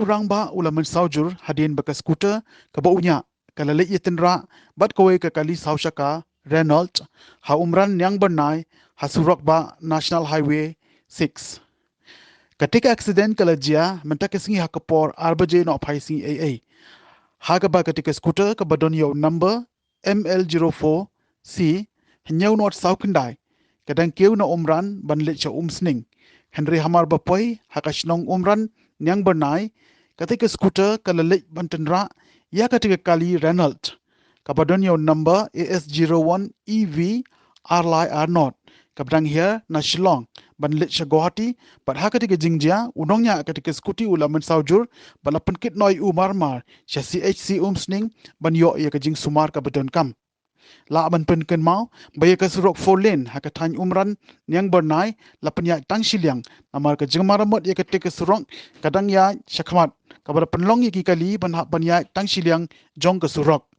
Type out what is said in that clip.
urang ba ulaman saujur hadin baka skuter ka baunya kalalik yetenra bat kowe ka kali saushaka Renault ha umran yang bernai ha surok ba National Highway 6. Ketika aksiden kalajia mentak singi ha kapor arbaje no phai sing AA. Ha ka ba ketika skuter ka badon yo number ML04C hnyau not saukendai kadang keu na umran ban le cha sning Henry Hamar Bapoi hakashnong umran nyang bernai ketika skuter kalalik bantenra ya ketika kali Renault kabadon yo number AS01EV RLI R0 kabdang here na Shillong ban lit sha Guwahati pat ha ketika jingjia unongnya ketika skuti ulaman saujur balapan kit noi mar sha CHC sning ban yo ya kajing sumar kabadon kam la ban pen ken mau baya ka surok 4 lane ha ka than umran nyang bernai la penya tang shiliang amar ka jingmaramot ya ketika surok kadang ya shakmat kabar penlong ki kali ban ha ban ya tang shiliang jong ka surok